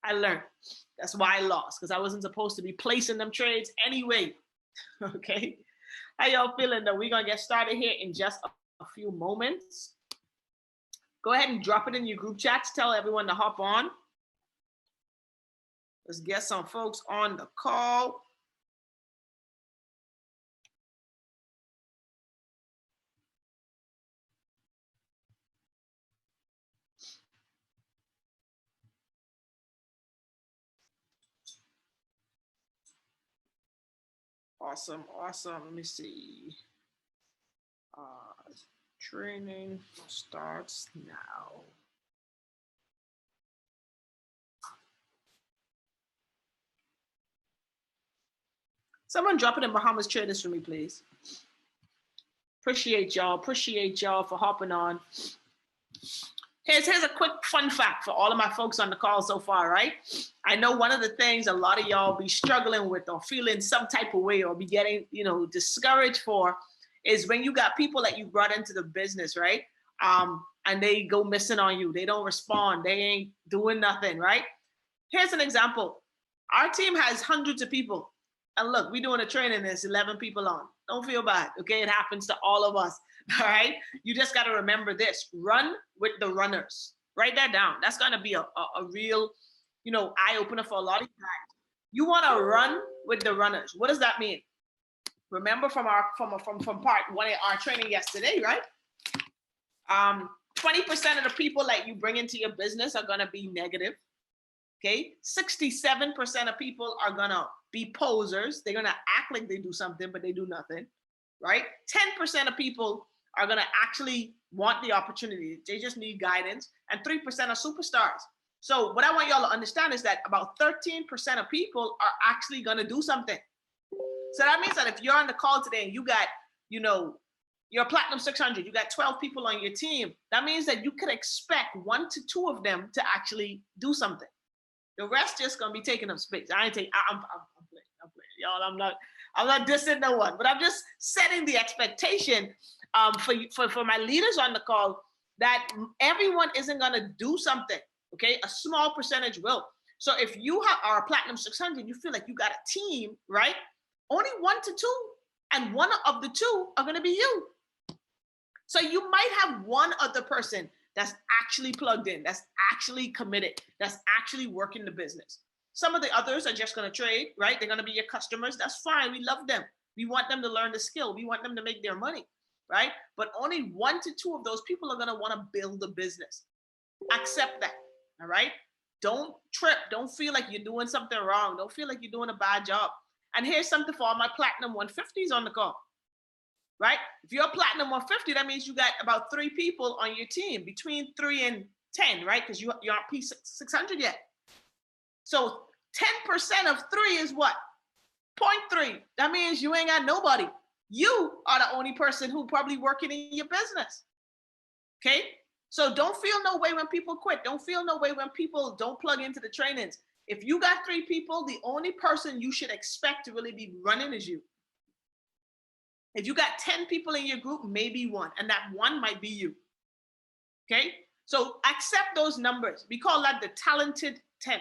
I learned. That's why I lost, because I wasn't supposed to be placing them trades anyway. Okay. How y'all feeling though? We're going to get started here in just a few moments. Go ahead and drop it in your group chats. Tell everyone to hop on. Let's get some folks on the call. Awesome, awesome. Let me see. Training starts now. Someone drop it in Bahamas Traders for me, please. Appreciate y'all. Appreciate y'all for hopping on. Here's a quick fun fact for all of my folks on the call so far, right? I know one of the things a lot of y'all be struggling with or feeling some type of way or be getting, discouraged for is when you got people that you brought into the business, right? And they go missing on you. They don't respond. They ain't doing nothing, right? Here's an example. Our team has hundreds of people. And look, we're doing a training, there's 11 people on. Don't feel bad, okay? It happens to all of us, all right? You just got to remember this. Run with the runners. Write that down. That's going to be a real, eye-opener for a lot of you guys. You want to run with the runners. What does that mean? Remember from part one of our training yesterday, right? 20% of the people that you bring into your business are going to be negative, okay? 67% of people are going to be posers. They're going to act like they do something, but they do nothing, right? 10% of people are going to actually want the opportunity. They just need guidance. And 3% are superstars. So what I want y'all to understand is that about 13% of people are actually going to do something. So that means that if you're on the call today and you got, you're Platinum 600, you got 12 people on your team, that means that you could expect 1 to 2 of them to actually do something. The rest just going to be taking up space. I'm playing. Y'all, I'm not dissing no one, but I'm just setting the expectation for my leaders on the call that everyone isn't going to do something, okay? A small percentage will. So if you are a Platinum 600, you feel like you got a team, right? Only 1 to 2, and 1 of the 2 are going to be you. So you might have one other person that's actually plugged in, that's actually committed, that's actually working the business. Some of the others are just going to trade, right? They're going to be your customers. That's fine. We love them. We want them to learn the skill. We want them to make their money, right? But only 1 to 2 of those people are going to want to build the business. Accept that, all right? Don't trip. Don't feel like you're doing something wrong. Don't feel like you're doing a bad job. And here's something for all my Platinum 150s on the call, right? If you're a Platinum 150, that means you got about 3 people on your team, between 3 and 10, right? Because you aren't P600 yet. So 10% of 3 is what? 0.3. That means you ain't got nobody. You are the only person who probably working in your business. Okay? So don't feel no way when people quit. Don't feel no way when people don't plug into the trainings. If you got 3 people, the only person you should expect to really be running is you. If you got 10 people in your group, maybe 1, and that 1 might be you. Okay? So accept those numbers. We call that the talented 10,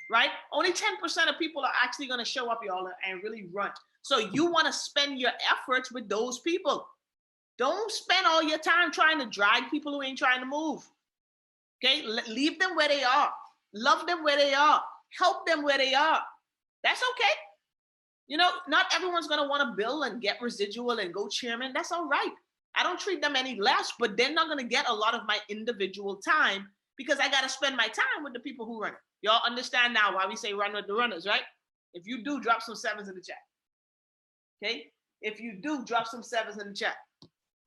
right? Only 10% of people are actually going to show up, y'all, and really run. So you want to spend your efforts with those people. Don't spend all your time trying to drag people who ain't trying to move. Okay? Leave them where they are. Love them where they are. Help them where they are. That's okay. Not everyone's going to want to build and get residual and go chairman. That's all right. I don't treat them any less, but they're not going to get a lot of my individual time because I got to spend my time with the people who run it. Y'all understand now why we say run with the runners, right? If you do, drop some 7s in the chat. Okay? If you do, drop some 7s in the chat.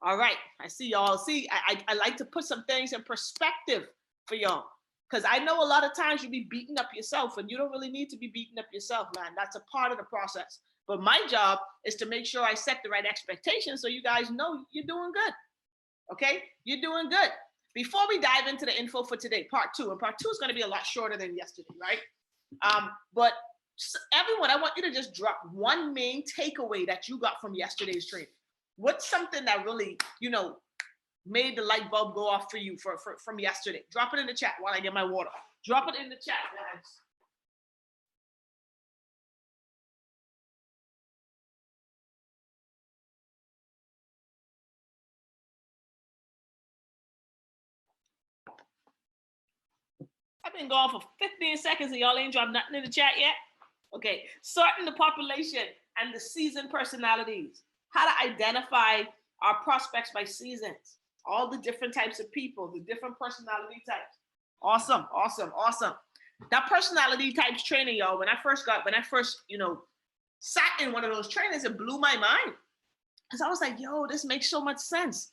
All right. I see y'all. See, I like to put some things in perspective for y'all. Because I know a lot of times you be beating up yourself, and you don't really need to be beating up yourself, man. That's a part of the process. But my job is to make sure I set the right expectations so you guys know you're doing good. Okay? You're doing good. Before we dive into the info for today, part 2, and part 2 is going to be a lot shorter than yesterday, right? But everyone, I want you to just drop one main takeaway that you got from yesterday's training. What's something that really, made the light bulb go off for you from yesterday? Drop it in the chat while I get my water. Drop it in the chat, guys. I've been going for 15 seconds and y'all ain't dropped nothing in the chat yet. Okay, sorting the population and the season personalities. How to identify our prospects by seasons. All the different types of people, the different personality types. Awesome, awesome, awesome. That personality types training, y'all, when I first, sat in one of those trainings, it blew my mind. Because I was like, yo, this makes so much sense.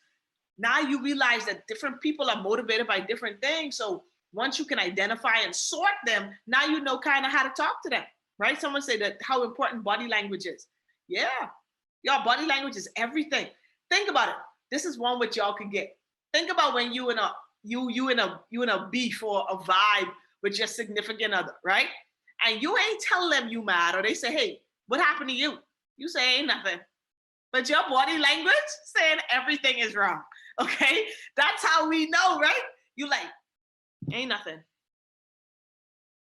Now you realize that different people are motivated by different things. So once you can identify and sort them, now you know kind of how to talk to them, right? Someone say that how important body language is. Yeah, y'all, body language is everything. Think about it. This is one which y'all can get. Think about when you in a beef or a vibe with your significant other, right? And you ain't tell them you mad, or they say, hey, what happened to you? You say ain't nothing. But your body language saying everything is wrong. Okay? That's how we know, right? You like, ain't nothing.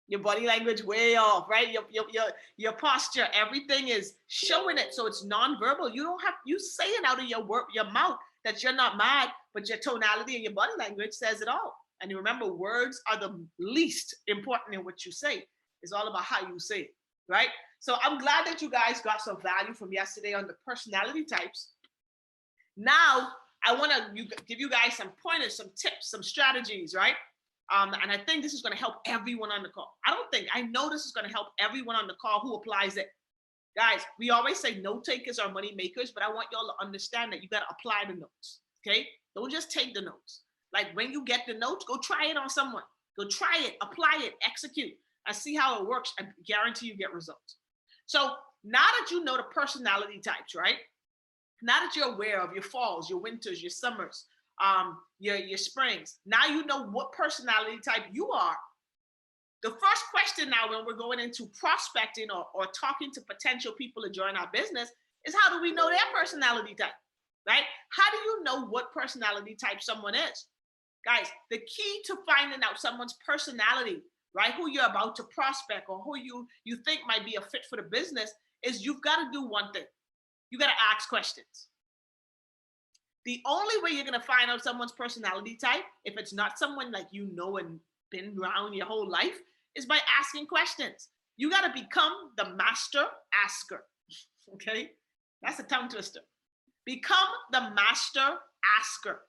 Your body language way off, right? Your posture, everything is showing it. So it's nonverbal. You say it out of your mouth that you're not mad, but your tonality and your body language says it all. And you remember, words are the least important in what you say. It's all about how you say it, right? So I'm glad that you guys got some value from yesterday on the personality types. Now, I want to give you guys some pointers, some tips, some strategies, right? And I think this is going to help everyone on the call. I know this is going to help everyone on the call who applies it. Guys, we always say note takers are money makers, but I want y'all to understand that you got to apply the notes, okay? Don't just take the notes. Like when you get the notes, go try it on someone. Go try it, apply it, execute, and see how it works. I guarantee you get results. So now that you know the personality types, right? Now that you're aware of your falls, your winters, your summers, your springs, now you know what personality type you are. The first question now when we're going into prospecting or talking to potential people to join our business is, how do we know their personality type, right? How do you know what personality type someone is? Guys, the key to finding out someone's personality, right, who you're about to prospect or who you think might be a fit for the business, is you've got to do one thing. You got to ask questions. The only way you're going to find out someone's personality type, if it's not someone like you know and been around your whole life, is by asking questions. You got to become the master asker. Okay? That's a tongue twister. Become the master asker.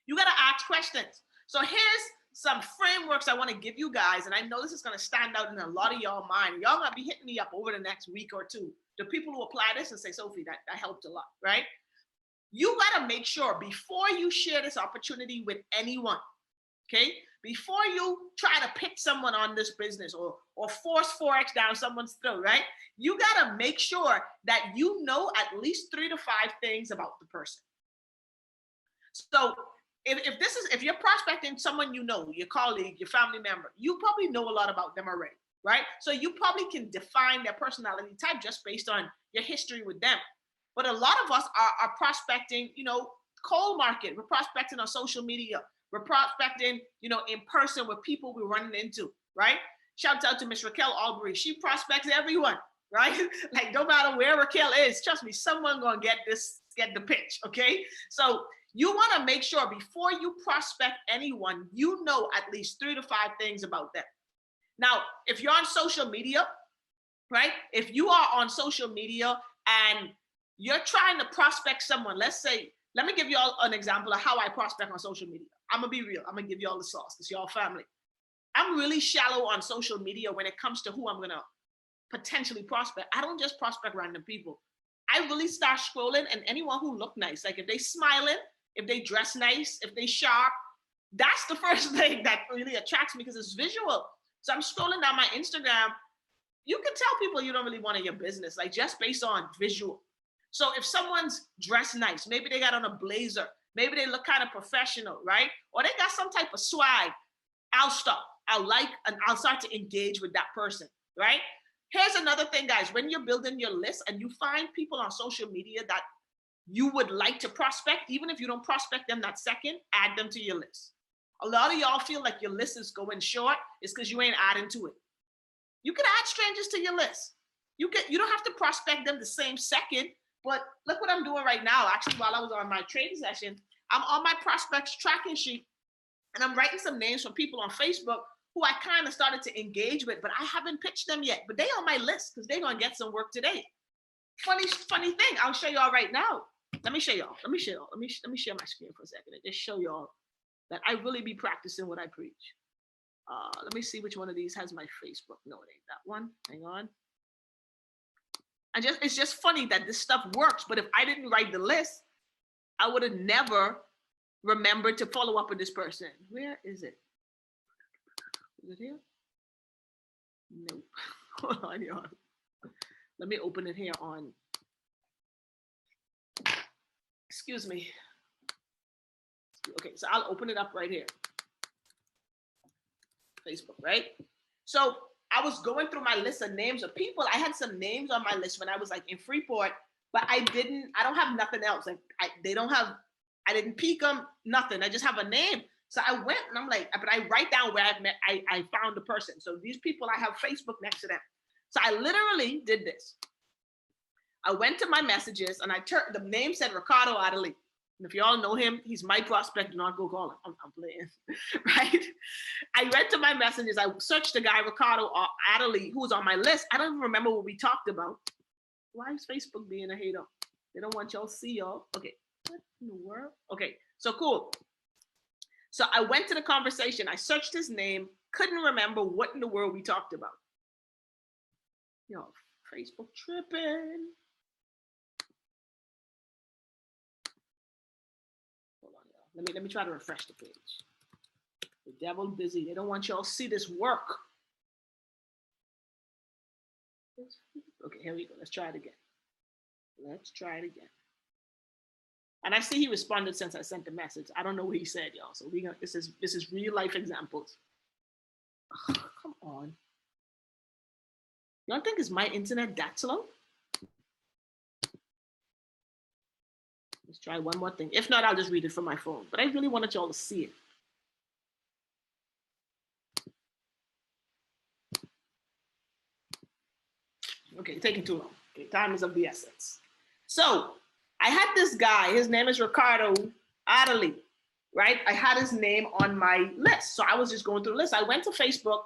You got to ask questions. So here's some frameworks I want to give you guys, and I know this is going to stand out in a lot of y'all mind. Y'all going to be hitting me up over the next week or two. The people who apply this and say, Sophie, that helped a lot, right? You got to make sure before you share this opportunity with anyone, okay? Before you try to pick someone on this business or force Forex down someone's throat, right? You got to make sure that you know at least 3 to 5 things about the person. So if you're prospecting someone you know, your colleague, your family member, you probably know a lot about them already, right? So you probably can define their personality type just based on your history with them. But a lot of us are prospecting, cold market. We're prospecting on social media. We're prospecting, in person with people we're running into, right? Shout out to Miss Raquel Albury. She prospects everyone, right? Like no matter where Raquel is, trust me, someone gonna get the pitch, okay? So you wanna make sure before you prospect anyone, you know at least 3 to 5 things about them. Now, if you're on social media, right? If you are on social media and you're trying to prospect someone, let me give you all an example of how I prospect on social media. I'm gonna be real. I'm gonna give you all the sauce because y'all family. I'm really shallow on social media when it comes to who I'm gonna potentially prospect. I don't just prospect random people. I really start scrolling, and anyone who look nice, like if they smiling, if they dress nice, if they sharp, that's the first thing that really attracts me because it's visual. So I'm scrolling down my Instagram. You can tell people you don't really want in your business, like just based on visual. So if someone's dressed nice, maybe they got on a blazer, maybe they look kind of professional, right? Or they got some type of swag, I'll stop. And I'll start to engage with that person, right? Here's another thing, guys. When you're building your list and you find people on social media that you would like to prospect, even if you don't prospect them that second, add them to your list. A lot of y'all feel like your list is going short. It's because you ain't adding to it. You can add strangers to your list. You don't have to prospect them the same second, but look what I'm doing right now. Actually, while I was on my trading session, I'm on my prospects tracking sheet, and I'm writing some names from people on Facebook who I kind of started to engage with, but I haven't pitched them yet. But they on my list because they're gonna get some work today. Funny thing. I'll show y'all right now. Let me show y'all. Let me share my screen for a second and just show y'all that I really be practicing what I preach. Let me see which one of these has my Facebook. No, it ain't that one. Hang on. It's just funny that this stuff works, but if I didn't write the list, I would have never remembered to follow up with this person. Where is it? Is it here? Nope. Hold on, y'all. Let me open it here on, excuse me. Okay, so I'll open it up right here. Facebook, right? So I was going through my list of names of people. I had some names on my list when I was like in Freeport, but I don't have nothing else. Like I didn't peek them, nothing. I just have a name. So I went and I'm like, but I write down where I found the person. So these people, I have Facebook next to them. So I literally did this. I went to my messages and the name said Ricardo Adderley. And if you all know him, he's my prospect. Do not go call him. I'm playing, right? I went to my messages. I searched the guy, Ricardo Adderley, who was on my list. I don't even remember what we talked about. Why is Facebook being a hater? They don't want y'all to see y'all. Okay, what in the world? Okay, so cool. So I went to the conversation. I searched his name. Couldn't remember what in the world we talked about. Yo, Facebook tripping. Let me try to refresh the page. The devil busy. They don't want y'all to see this work. Okay, here we go. Let's try it again. And I see he responded since I sent the message. I don't know what he said, y'all. So this is real life examples. Oh, come on. Y'all think is my internet that slow? Let's try one more thing. If not, I'll just read it from my phone. But I really wanted y'all to see it. Okay, taking too long. Okay, time is of the essence. So I had this guy. His name is Ricardo Adderley, right? I had his name on my list. So I was just going through the list. I went to Facebook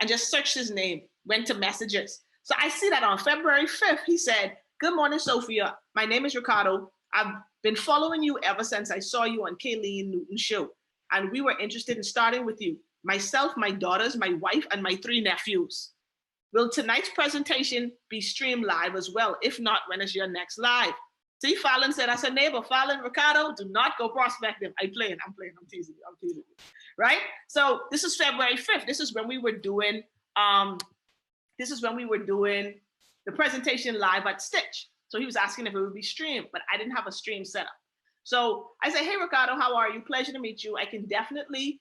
and just searched his name, went to messages. So I see that on February 5th, he said, "Good morning, Sophia. My name is Ricardo. I've been following you ever since I saw you on Kayleen Newton's show, and we were interested in starting with you. Myself, my daughters, my wife, and my 3 nephews. Will tonight's presentation be streamed live as well? If not, when is your next live?" See, Fallon said, "That's a neighbor. Fallon, Ricardo, do not go prospect them." I'm teasing you, right? So this is February 5th. This is when we were doing, the presentation live at Stitch. So he was asking if it would be streamed, but I didn't have a stream set up. So I say, "Hey, Ricardo, how are you? Pleasure to meet you. I can definitely,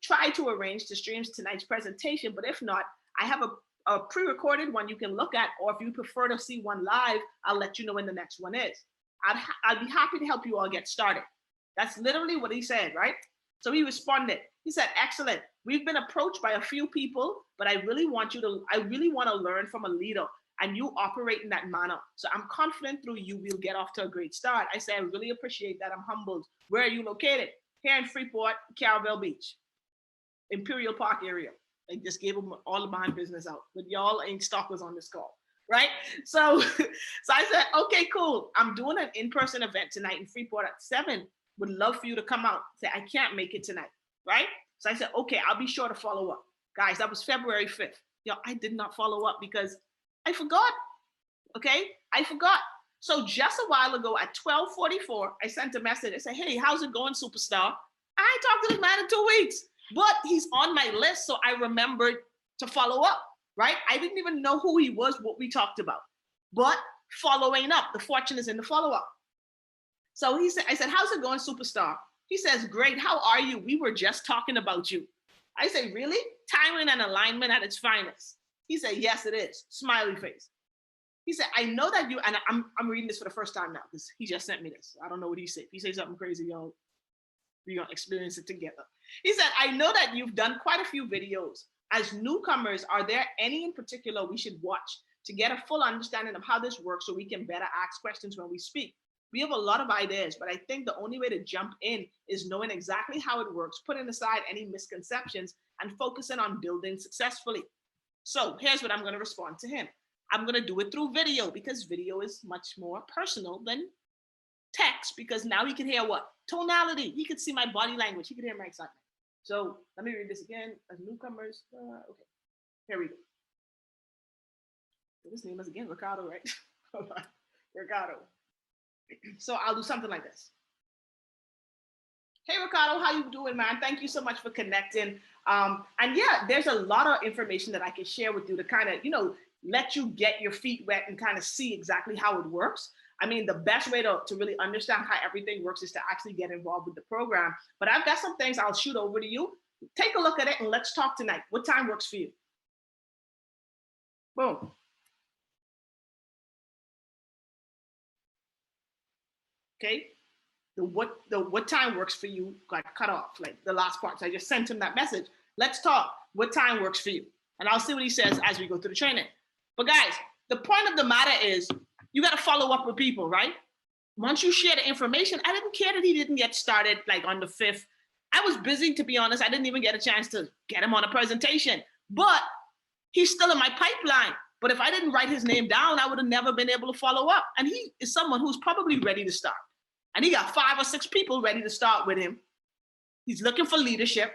try to arrange to stream tonight's presentation, but if not, I have a pre-recorded one you can look at, or if you prefer to see one live, I'll let you know when the next one is. I'd be happy to help you all get started." That's literally what he said, right? So he responded. He said, "Excellent. We've been approached by a few people, but I really want to learn from a leader, and you operate in that manner. So I'm confident through you, we'll get off to a great start." I say, "I really appreciate that. I'm humbled. Where are you located?" "Here in Freeport, Carabel Beach, Imperial Park area." I just gave them all of my business out, but y'all ain't stalkers on this call, right? So I said, "Okay, cool. I'm doing an in-person event tonight in Freeport at 7. Would love for you to come out." Say, "I can't make it tonight," right? So I said, "Okay, I'll be sure to follow up." Guys, that was February 5th. I did not follow up because I forgot, okay? I forgot. So just a while ago at 12:44, I sent a message. I said, "Hey, how's it going, superstar? I ain't talked to this man in 2 weeks, but he's on my list." So I remembered to follow up, right? I didn't even know who he was, what we talked about, but following up, the fortune is in the follow-up. So I said, "How's it going, superstar?" He says, "Great, how are you? We were just talking about you." I say, "Really? Timing and alignment at its finest." He said, "Yes, it is." Smiley face. He said, "I know that you," and I'm reading this for the first time now because he just sent me this. I don't know what he said. If he says something crazy, y'all We're going to experience it together. He said, I know that you've done quite a few videos. As newcomers, are there any in particular we should watch to get a full understanding of how this works so we can better ask questions when we speak? We have a lot of ideas, but I think the only way to jump in is knowing exactly how it works, putting aside any misconceptions, and focusing on building successfully. So here's what I'm going to respond to him. I'm going to do it through video because video is much more personal than text, because now he can hear what? Tonality. He could see my body language. He could hear my excitement. So let me read this again. As newcomers, okay, here we go. His name is again Ricardo, right? Hold on, Ricardo. So I'll do something like this. Hey Ricardo, how you doing, man? Thank you so much for connecting. And yeah, there's a lot of information that I can share with you to kind of, let you get your feet wet and kind of see exactly how it works. I mean, the best way to really understand how everything works is to actually get involved with the program. But I've got some things I'll shoot over to you. Take a look at it and let's talk tonight. What time works for you? Boom. Okay. The what time works for you got cut off, like the last part. So I just sent him that message. Let's talk. What time works for you? And I'll see what he says as we go through the training. But guys, the point of the matter is you got to follow up with people, right? Once you share the information, I didn't care that he didn't get started like on the 5th. I was busy, to be honest. I didn't even get a chance to get him on a presentation, but he's still in my pipeline. But if I didn't write his name down, I would have never been able to follow up. And he is someone who's probably ready to start. And he got 5 or 6 people ready to start with him. He's looking for leadership.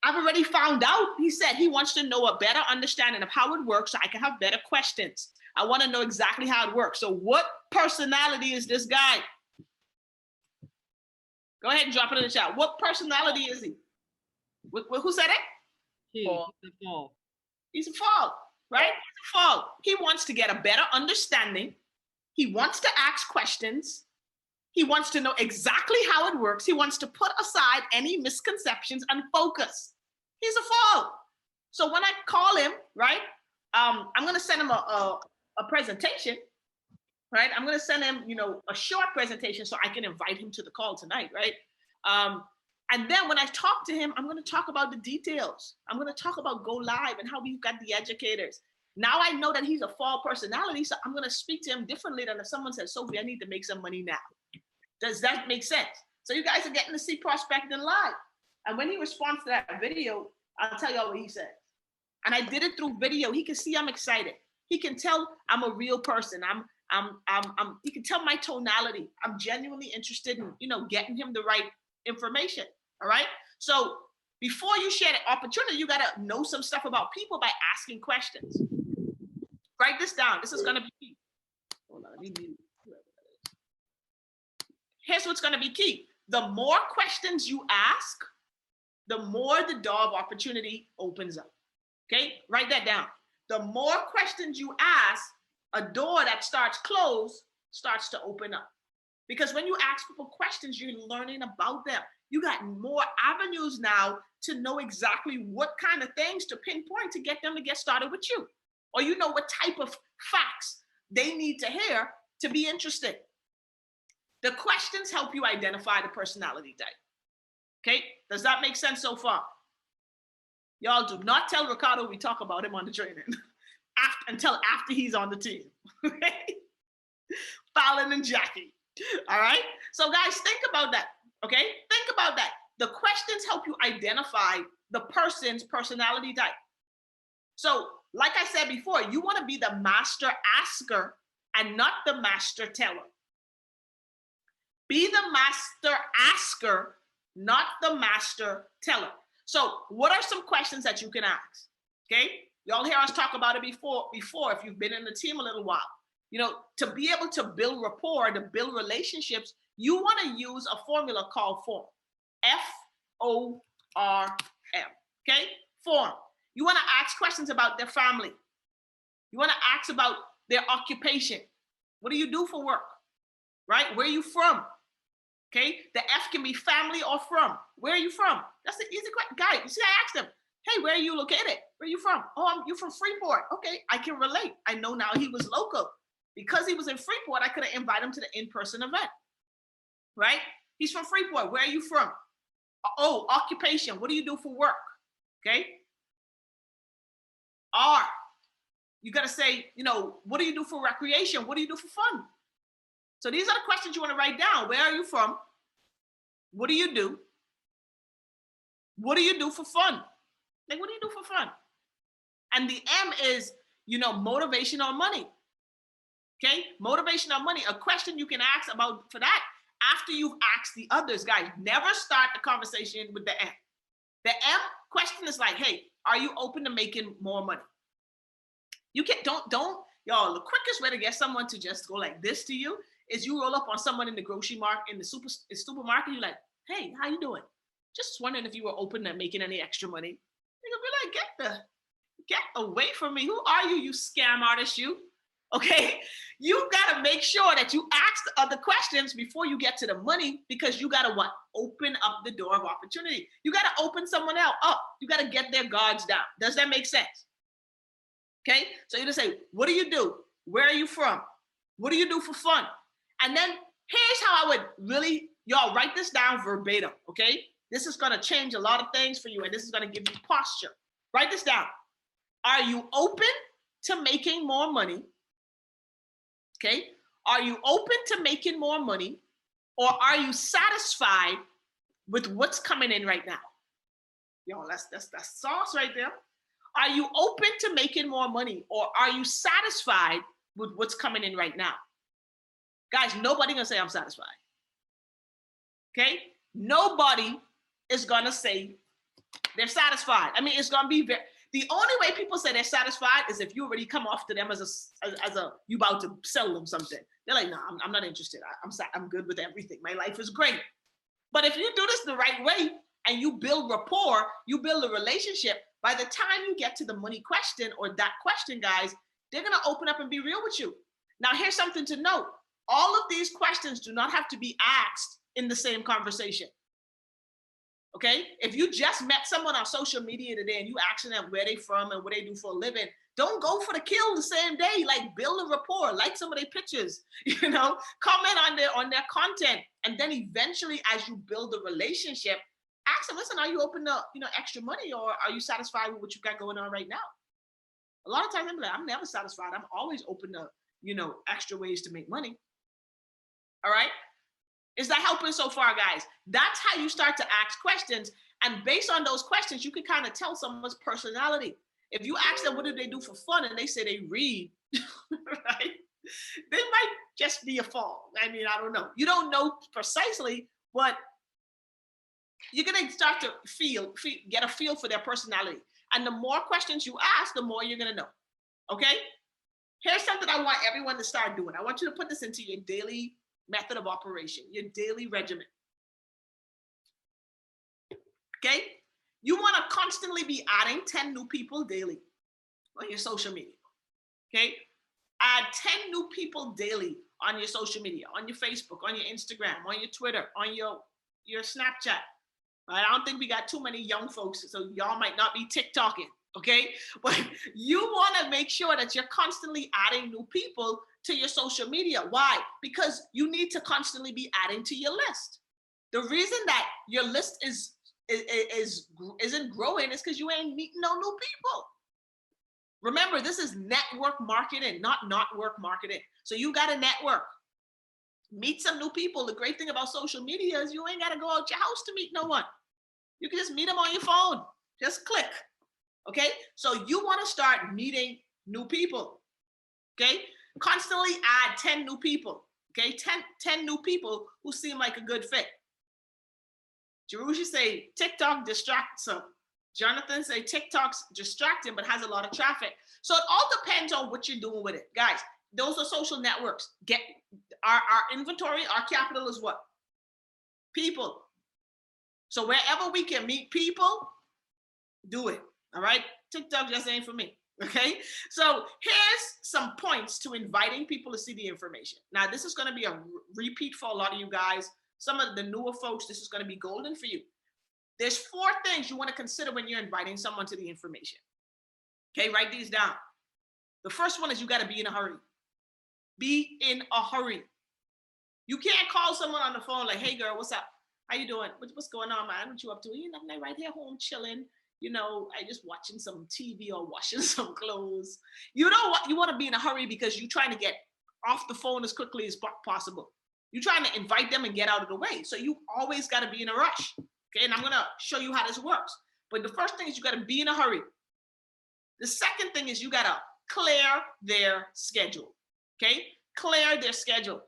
I've already found out, he said he wants to know a better understanding of how it works so I can have better questions. I want to know exactly how it works. So what personality is this guy? Go ahead and drop it in the chat. What personality is he? Who said it? He's a fall. He's a fall, right? He's a fall. He wants to get a better understanding. He wants to ask questions. He wants to know exactly how it works. He wants to put aside any misconceptions and focus. He's a fall. So when I call him, right, I'm going to send him a presentation, right? I'm going to send him, a short presentation so I can invite him to the call tonight, right? And then when I talk to him, I'm going to talk about the details. I'm going to talk about Go Live and how we've got the educators. Now I know that he's a fall personality, so I'm going to speak to him differently than if someone says, Sophie, I need to make some money now. Does that make sense? So you guys are getting to see prospecting live. And when he responds to that video, I'll tell y'all what he says. And I did it through video. He can see I'm excited. He can tell I'm a real person. He can tell my tonality. I'm genuinely interested in, getting him the right information. All right. So before you share the opportunity, you got to know some stuff about people by asking questions. Write this down. This is going to be key. Hold on, let me mute. Here's what's going to be key. The more questions you ask, the more the door of opportunity opens up. Okay, write that down. The more questions you ask, a door that starts closed starts to open up. Because when you ask people questions, you're learning about them. You got more avenues now to know exactly what kind of things to pinpoint to get them to get started with you. Or you know what type of facts they need to hear to be interested. The questions help you identify the personality type. Okay, does that make sense so far? Y'all do not tell Ricardo we talk about him on the training until after he's on the team. Fallon and Jackie. All right. So guys, think about that. Okay, think about that. The questions help you identify the person's personality type. So, like I said before, you want to be the master asker and not the master teller. Be the master asker, not the master teller. So what are some questions that you can ask? Okay, y'all hear us talk about it before if you've been in the team a little while. To be able to build rapport, to build relationships, you want to use a formula called FORM. FORM. Okay, FORM. You want to ask questions about their family. You want to ask about their occupation. What do you do for work? Right? Where are you from? Okay, the F can be family or from. Where are you from? That's the easy question. Guy, you see, I asked him, hey, where are you located? Where are you from? Oh, you're from Freeport. Okay, I can relate. I know now he was local. Because he was in Freeport, I could have invited him to the in-person event, right? He's from Freeport. Where are you from? Oh, occupation. What do you do for work? Okay. R. You got to say, what do you do for recreation? What do you do for fun? So these are the questions you want to write down. Where are you from? What do you do? What do you do for fun? Like, what do you do for fun? And the M is, motivation or money. Okay, motivation or money. A question you can ask about for that after you've asked the others, guys. Never start the conversation with the M. The M question is like, hey, are you open to making more money? You can't, y'all, the quickest way to get someone to just go like this to you is you roll up on someone in the grocery market, in the supermarket, you're like, hey, how you doing? Just wondering if you were open to making any extra money. You're gonna be like, get away from me. Who are you, you scam artist, you? Okay, you gotta make sure that you ask the other questions before you get to the money, because you gotta what? Open up the door of opportunity. You gotta open someone else up. You gotta get their guards down. Does that make sense? Okay, so you just say, what do you do? Where are you from? What do you do for fun? And then here's how I would really, y'all write this down verbatim, okay? This is gonna change a lot of things for you, and this is gonna give you posture. Write this down. Are you open to making more money? Okay, are you open to making more money, or are you satisfied with what's coming in right now? Y'all, that's sauce right there. Are you open to making more money, or are you satisfied with what's coming in right now? Guys, nobody gonna say I'm satisfied. Okay, nobody is gonna say they're satisfied. I mean, it's gonna be the only way people say they're satisfied is if you already come off to them as a you about to sell them something. They're like, no, I'm not interested. I'm good with everything. My life is great. But if you do this the right way and you build rapport, you build a relationship, by the time you get to the money question or that question, guys, they're gonna open up and be real with you. Now, here's something to note. All of these questions do not have to be asked in the same conversation. Okay, if you just met someone on social media today and you asking them where they from and what they do for a living, don't go for the kill the same day. Like, build a rapport, like some of their pictures, comment on their content, and then eventually, as you build a relationship, ask them, listen, are you open to extra money, or are you satisfied with what you got going on right now? A lot of times I'm like, I'm never satisfied. I'm always open to extra ways to make money. All right. Is that helping so far, guys? That's how you start to ask questions. And based on those questions, you can kind of tell someone's personality. If you ask them, what do they do for fun? And they say they read, right? They might just be a fall. I mean, I don't know. You don't know precisely, but you're going to start to get a feel for their personality. And the more questions you ask, the more you're going to know. Okay? Here's something I want everyone to start doing. I want you to put this into your daily method of operation, your daily regimen. Okay? You want to constantly be adding 10 new people daily on your social media. Okay? Add 10 new people daily on your social media, on your Facebook, on your Instagram, on your Twitter, on your Snapchat. I don't think we got too many young folks, so y'all might not be TikToking, okay? But you want to make sure that you're constantly adding new people to your social media. Why? Because you need to constantly be adding to your list. The reason that your list isn't growing is because you ain't meeting no new people. Remember, this is network marketing, not work marketing. So you got to network. Meet some new people. The great thing about social media is you ain't got to go out your house to meet no one. You can just meet them on your phone. Just click. Okay? So you want to start meeting new people. Okay? Constantly add 10 new people. Okay? 10 new people who seem like a good fit. Jerusha say TikTok distracts them. Jonathan say TikTok's distracting but has a lot of traffic. So it all depends on what you're doing with it. Guys, those are social networks. Get our inventory, our capital is what? People. So wherever we can meet people, do it. All right? TikTok just ain't for me. Okay? So here's some points to inviting people to see the information. Now, this is going to be a repeat for a lot of you guys. Some of the newer folks, this is going to be golden for you. There's 4 things you want to consider when you're inviting someone to the information. Okay, write these down. The first one is you got to be in a hurry. Be in a hurry. You can't call someone on the phone like, hey girl, what's up? How you doing? What's going on, man? What you up to? You know, I'm right here home chilling. You know, I just watching some TV or washing some clothes. You know what? You want to be in a hurry because you're trying to get off the phone as quickly as possible. You're trying to invite them and get out of the way. So you always got to be in a rush. Okay, and I'm going to show you how this works. But the first thing is you got to be in a hurry. The second thing is you got to clear their schedule. Okay, clear their schedule.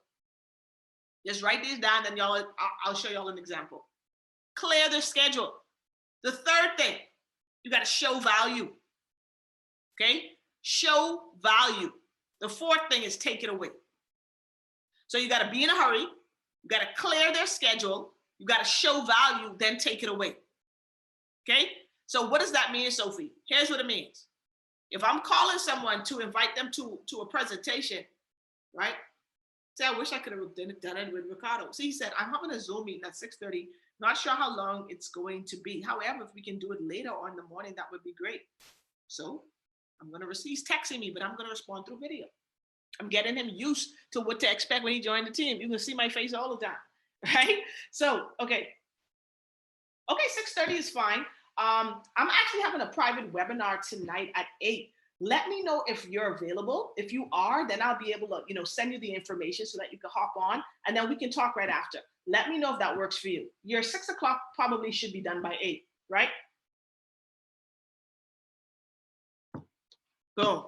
Just write these down, and I'll show y'all an example. Clear their schedule. The third thing, you got to show value. Okay, show value. The fourth thing is take it away. So you got to be in a hurry. You got to clear their schedule. You got to show value, then take it away. Okay, so what does that mean, Sophie? Here's what it means. If I'm calling someone to invite them to a presentation, right? Say, I wish I could have done it with Ricardo. So he said, I'm having a Zoom meeting at 6:30. Not sure how long it's going to be. However, if we can do it later or in the morning, that would be great. So I'm going to receive, he's texting me, but I'm going to respond through video. I'm getting him used to what to expect when he joined the team. You can see my face all the time, right? So, okay, 6:30 is fine. I'm actually having a private webinar tonight at 8. Let me know if you're available. If you are, then I'll be able to, send you the information so that you can hop on, and then we can talk right after. Let me know if that works for you. Your 6 o'clock probably should be done by 8, right? Boom.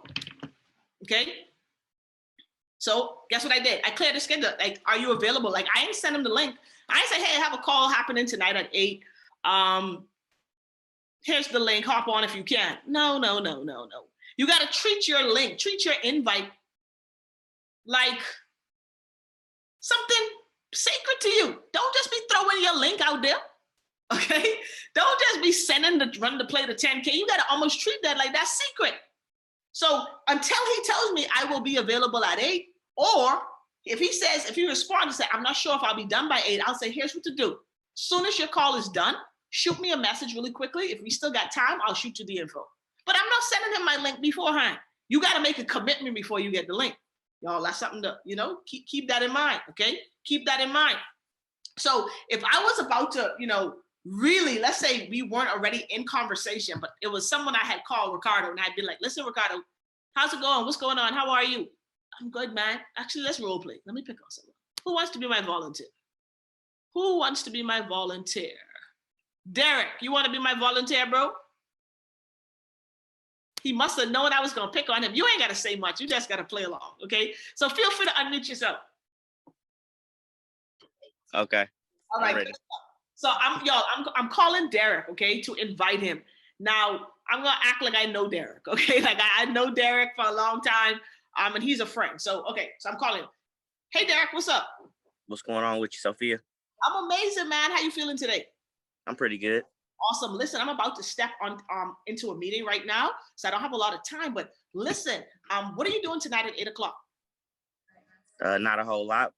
Okay. So guess what I did? I cleared the schedule. Like, are you available? Like, I didn't send him the link. I said, hey, I have a call happening tonight at 8. Here's the link. Hop on if you can. No. You got to treat your link, treat your invite like something sacred to you. Don't just be throwing your link out there. Okay? Don't just be sending the run to play the 10K. You got to almost treat that like that's secret. So until he tells me I will be available at 8, or if he responds and say, I'm not sure if I'll be done by 8, I'll say, here's what to do. As soon as your call is done, shoot me a message really quickly. If we still got time, I'll shoot you the info. But I'm not sending him my link beforehand. You got to make a commitment before you get the link. Y'all, that's something to, keep that in mind, okay? Keep that in mind. So if I was about to, really, let's say we weren't already in conversation, but it was someone I had called, Ricardo, and I'd be like, listen, Ricardo, how's it going? What's going on? How are you? I'm good, man. Actually, let's role play. Let me pick on someone. Who wants to be my volunteer? Who wants to be my volunteer? Derek, you want to be my volunteer, bro? He must have known I was going to pick on him. You ain't got to say much. You just got to play along, okay? So feel free to unmute yourself. Okay. All right. So I'm calling Derek, okay, to invite him. Now, I'm going to act like I know Derek, okay? Like I know Derek for a long time, and he's a friend. So, okay, so I'm calling him. Hey, Derek, what's up? What's going on with you, Sophia? I'm amazing, man. How you feeling today? I'm pretty good. Awesome. Listen, I'm about to step on into a meeting right now, so I don't have a lot of time. But listen, what are you doing tonight at 8 o'clock? Not a whole lot.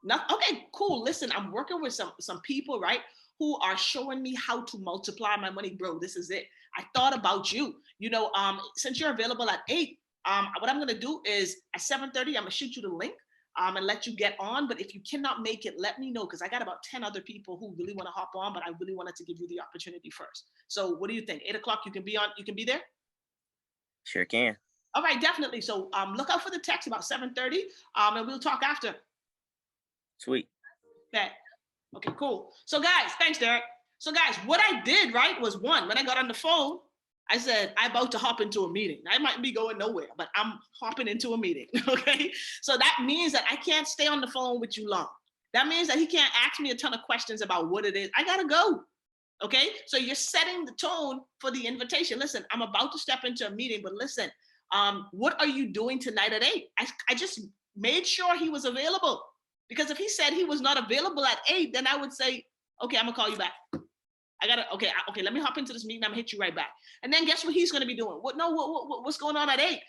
Okay, cool. Listen, I'm working with some people, right, who are showing me how to multiply my money, bro. This is it. I thought about you. Since you're available at 8, what I'm gonna do is at 7:30, I'm gonna shoot you the link. And let you get on. But if you cannot make it, let me know, because I got about 10 other people who really want to hop on, but I really wanted to give you the opportunity first. So what do you think? 8 o'clock, you can be on, you can be there? Sure can. All right, definitely. So look out for the text about 7:30, and we'll talk after. Sweet. Okay, cool. So guys, thanks, Derek. So guys, what I did, right, was when I got on the phone, I said, I'm about to hop into a meeting. I might be going nowhere, but I'm hopping into a meeting, okay? So that means that I can't stay on the phone with you long. That means that he can't ask me a ton of questions about what it is. I gotta go, okay? So you're setting the tone for the invitation. Listen, I'm about to step into a meeting, but listen, what are you doing tonight at 8? I just made sure he was available, because if he said he was not available at 8, then I would say, okay, I'm gonna call you back. Okay, let me hop into this meeting. I'm gonna hit you right back. And then guess what he's gonna be doing? What's going on at 8?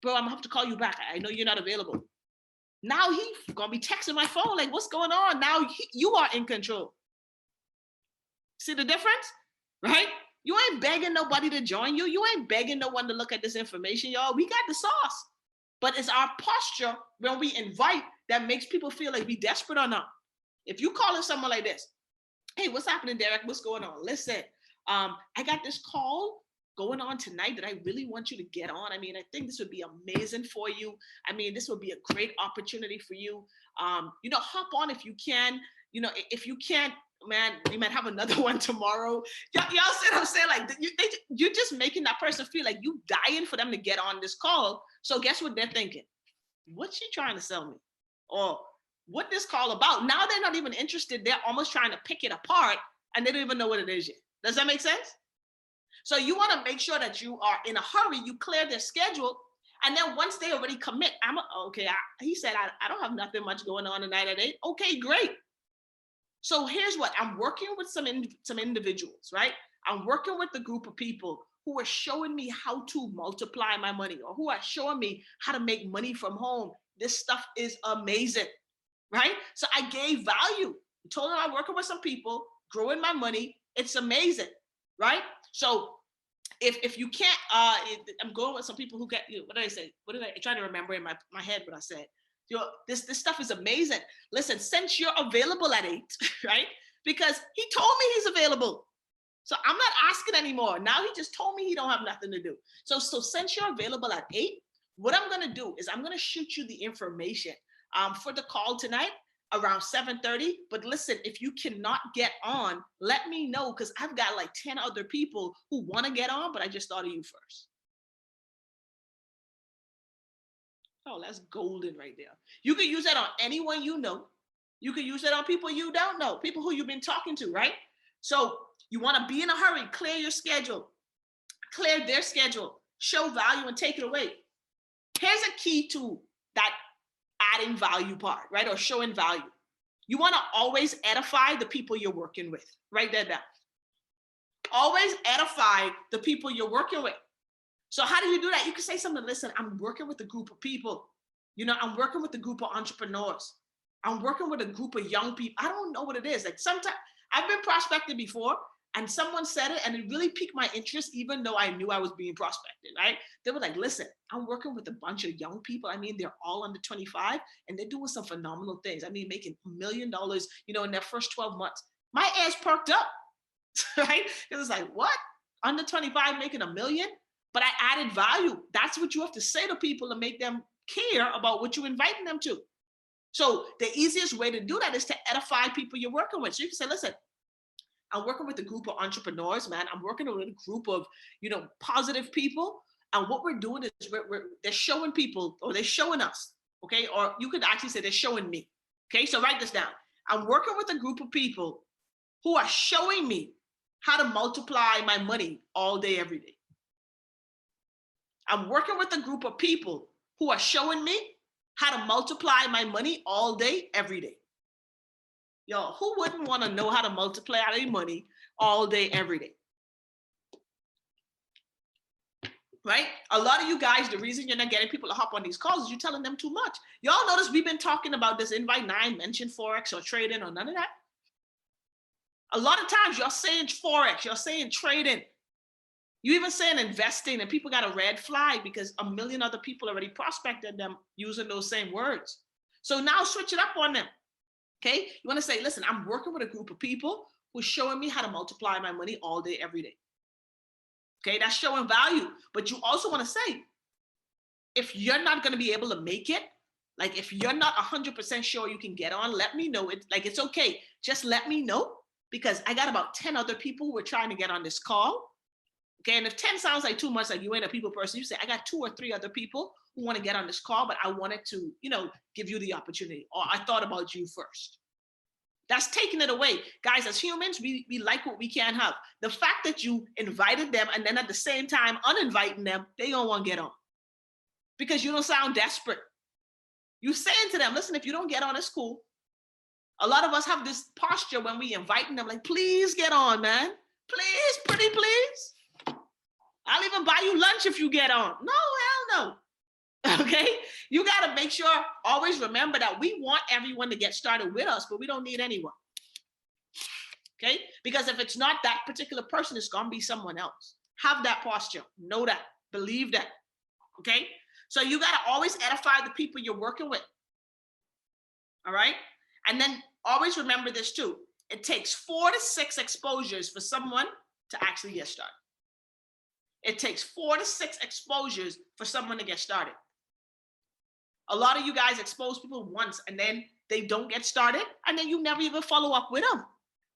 Bro, I'm gonna have to call you back. I know you're not available. Now he's gonna be texting my phone, like, what's going on? Now you are in control. See the difference, right? You ain't begging nobody to join you. You ain't begging no one to look at this information, y'all. We got the sauce. But it's our posture when we invite that makes people feel like we desperate or not. If you calling someone like this, hey, what's happening, Derek? What's going on? Listen, I got this call going on tonight that I really want you to get on. I mean, I think this would be amazing for you. I mean, this would be a great opportunity for you. Hop on if you can. If you can't, man, we might have another one tomorrow. Y'all see what I'm saying? Like, you're just making that person feel like you dying for them to get on this call. So guess what they're thinking? What's she trying to sell me? Or what this call about? Now they're not even interested. They're almost trying to pick it apart and they don't even know what it is yet. Does that make sense? So you want to make sure that you are in a hurry, you clear their schedule. And then once they already commit, he said, I don't have nothing much going on tonight at 8. Okay, great. So here's what, I'm working with some individuals, right? I'm working with a group of people who are showing me how to multiply my money, or who are showing me how to make money from home. This stuff is amazing, right? So I gave value. I told them I'm working with some people, growing my money. It's amazing, right? So if you can't, I'm going with some people who get, what did I say? What did I try to remember in my head what I said? This stuff is amazing. Listen, since you're available at 8, right? Because he told me he's available. So I'm not asking anymore. Now he just told me he don't have nothing to do. So since you're available at 8, what I'm going to do is I'm going to shoot you the information for the call tonight around 7:30. But listen, if you cannot get on, let me know, because I've got like 10 other people who want to get on, but I just thought of you first. Oh, that's golden right there. You can use that on anyone you know. You can use that on people you don't know, people who you've been talking to, right? So you want to be in a hurry, clear your schedule, clear their schedule, show value and take it away. Here's a key to that adding value part, right? Or showing value. You want to always edify the people you're working with. Write that down. Always edify the people you're working with. So how do you do that? You can say something, listen, I'm working with a group of people. I'm working with a group of entrepreneurs. I'm working with a group of young people. I don't know what it is. Like sometimes I've been prospected before and someone said it and it really piqued my interest, even though I knew I was being prospected, right? They were like, listen, I'm working with a bunch of young people. I mean, they're all under 25 and they're doing some phenomenal things. I mean, making $1 million, in their first 12 months. My ass perked up, right? Because it's like, what? Under 25 making $1 million? But I added value. That's what you have to say to people to make them care about what you're inviting them to. So the easiest way to do that is to edify people you're working with. So you can say, listen, I'm working with a group of entrepreneurs, man. I'm working with a group of, positive people. And what we're doing is they're showing people, or they're showing us, okay? Or you could actually say they're showing me, okay? So write this down. I'm working with a group of people who are showing me how to multiply my money all day, every day. I'm working with a group of people who are showing me how to multiply my money all day, every day. Yo, who wouldn't want to know how to multiply their money all day, every day? Right? A lot of you guys, the reason you're not getting people to hop on these calls is you're telling them too much. Y'all notice we've been talking about this invite 9, mention Forex or trading or none of that. A lot of times you're saying Forex, you're saying trading. You even saying investing, and people got a red flag because 1 million other people already prospected them using those same words. So now switch it up on them. Okay? You want to say, listen, I'm working with a group of people who's showing me how to multiply my money all day, every day. Okay? That's showing value. But you also want to say, if you're not going to be able to make it, like if you're not 100% sure you can get on, let me know. It's okay. Just let me know, because I got about 10 other people who are trying to get on this call. Okay, and if 10 sounds like too much, like you ain't a people person, you say, I got 2 or 3 other people who want to get on this call, but I wanted to, give you the opportunity, or I thought about you first. That's taking it away. Guys, as humans, we like what we can't have. The fact that you invited them and then at the same time uninviting them, they don't want to get on. Because you don't sound desperate. You saying to them, listen, if you don't get on, it's cool. A lot of us have this posture when we inviting them, like, please get on, man. Please, pretty please. I'll even buy you lunch if you get on. No, hell no. Okay? You got to make sure, always remember that we want everyone to get started with us, but we don't need anyone. Okay? Because if it's not that particular person, it's going to be someone else. Have that posture. Know that. Believe that. Okay? So you got to always edify the people you're working with. All right. And then always remember this too. It takes 4 to 6 exposures for someone to actually get started. It takes 4 to 6 exposures for someone to get started. A lot of you guys expose people once and then they don't get started and then you never even follow up with them.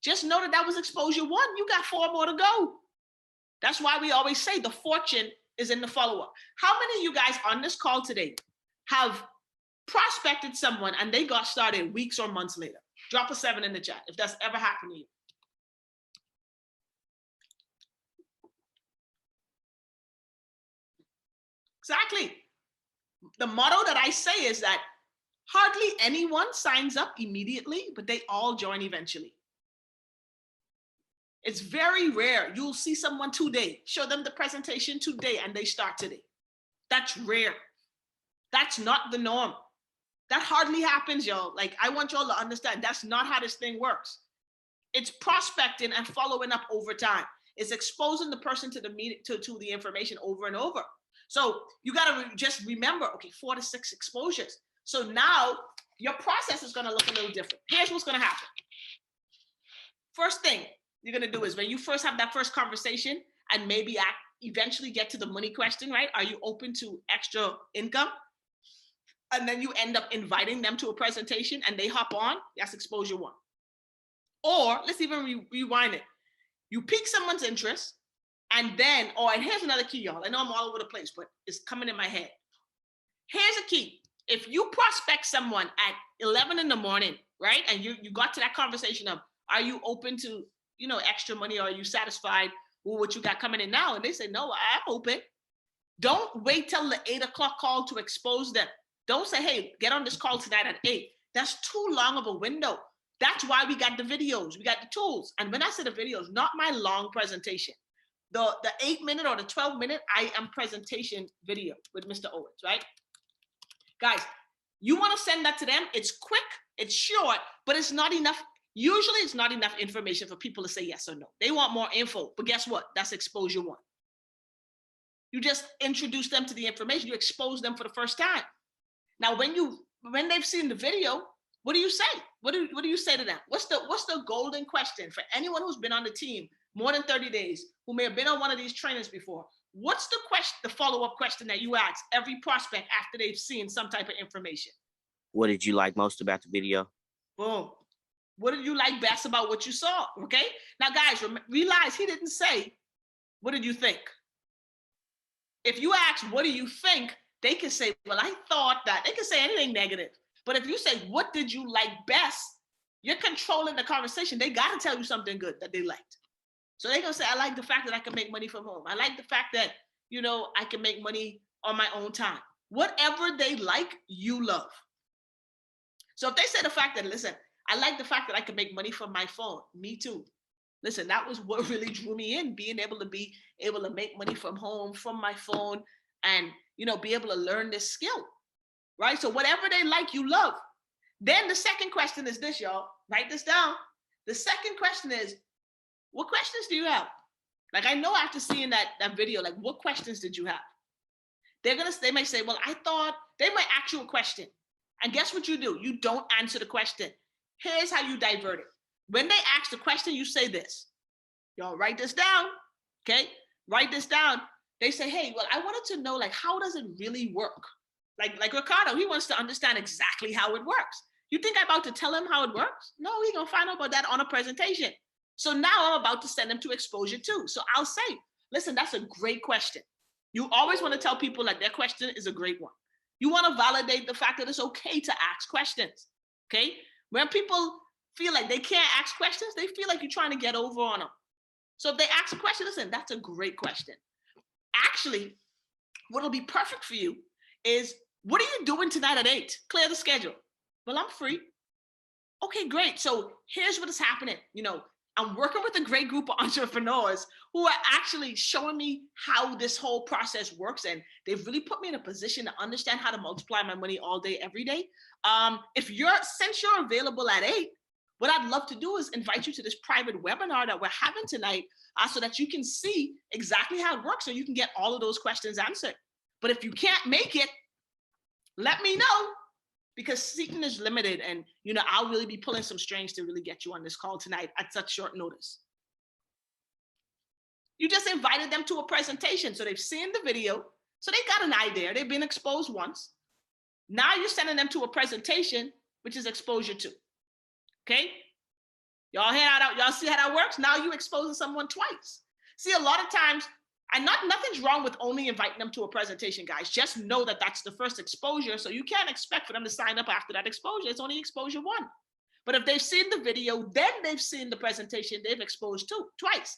Just know that was exposure 1. You got 4 more to go. That's why we always say the fortune is in the follow-up. How many of you guys on this call today have prospected someone and they got started weeks or months later? Drop a 7 in the chat if that's ever happened to you. Exactly. The motto that I say is that hardly anyone signs up immediately, but they all join eventually. It's very rare. You'll see someone today, show them the presentation today, and they start today. That's rare. That's not the norm. That hardly happens, y'all. Like, I want y'all to understand that's not how this thing works. It's prospecting and following up over time. It's exposing the person to the information over and over. So you got to just remember, okay, 4 to 6 exposures. So now your process is going to look a little different. Here's what's going to happen. First thing you're going to do is when you first have that first conversation and maybe eventually get to the money question, right? Are you open to extra income? And then you end up inviting them to a presentation and they hop on. That's exposure 1. Or let's even rewind it. You pique someone's interest and then, and here's another key, y'all. I know I'm all over the place, but it's coming in my head. Here's a key. If you prospect someone at 11 in the morning, right? And you got to that conversation of, are you open to, extra money? Or are you satisfied with what you got coming in now? And they say, no, I'm open. Don't wait till the 8 o'clock call to expose them. Don't say, hey, get on this call tonight at 8. That's too long of a window. That's why we got the videos. We got the tools. And when I say the videos, not my long presentation. The 8-minute or the 12-minute, I am presentation video with Mr. Owens, right? Guys, you want to send that to them. It's quick, it's short, but it's not enough. Usually it's not enough information for people to say yes or no. They want more info, but guess what? That's exposure 1. You just introduce them to the information. You expose them for the first time. Now, when they've seen the video, what do you say? What do you say to them? What's the golden question for anyone who's been on the team more than 30 days, who may have been on one of these trainings before? What's the follow-up question that you ask every prospect after they've seen some type of information? What did you like most about the video? Boom. What did you like best about what you saw? Okay. Now, guys, realize he didn't say, what did you think? If you ask, what do you think? They can say, well, I thought that. They can say anything negative. But if you say, what did you like best? You're controlling the conversation. They got to tell you something good that they liked. So they're going to say, I like the fact that I can make money from home. I like the fact that, I can make money on my own time. Whatever they like, you love. So if they say the fact that, listen, I like the fact that I can make money from my phone. Me too. Listen, that was what really drew me in, being able to make money from home, from my phone, and, be able to learn this skill, right? So whatever they like, you love. Then the second question is this, y'all. Write this down. The second question is, what questions do you have? Like, I know after seeing that video, like, what questions did you have? They may say, well, they might ask you a question. And guess what you do? You don't answer the question. Here's how you divert it. When they ask the question, you say this. Y'all write this down, okay? Write this down. They say, hey, well, I wanted to know, like, how does it really work? Like Ricardo, he wants to understand exactly how it works. You think I'm about to tell him how it works? No, he's going to find out about that on a presentation. So now I'm about to send them to exposure 2. So I'll say, listen, that's a great question. You always want to tell people that their question is a great one. You want to validate the fact that it's okay to ask questions, okay? When people feel like they can't ask questions, they feel like you're trying to get over on them. So if they ask a question, listen, that's a great question. Actually, what'll be perfect for you is, what are you doing tonight at 8? Clear the schedule. Well, I'm free. Okay, great. So here's what is happening. I'm working with a great group of entrepreneurs who are actually showing me how this whole process works. And they've really put me in a position to understand how to multiply my money all day, every day. Since you're available at 8, what I'd love to do is invite you to this private webinar that we're having tonight so that you can see exactly how it works so you can get all of those questions answered. But if you can't make it, let me know. because seating is limited, and I'll really be pulling some strings to really get you on this call tonight at such short notice. You just invited them to a presentation, so they've seen the video, so they got an idea. They've been exposed once. Now you're sending them to a presentation, which is exposure 2. Okay? Y'all see how that works? Now you exposing someone twice. See, a lot of times, and nothing's wrong with only inviting them to a presentation, guys. Just know that that's the first exposure, so you can't expect for them to sign up after that exposure. It's only exposure 1. But if they've seen the video, then they've seen the presentation, they've exposed twice.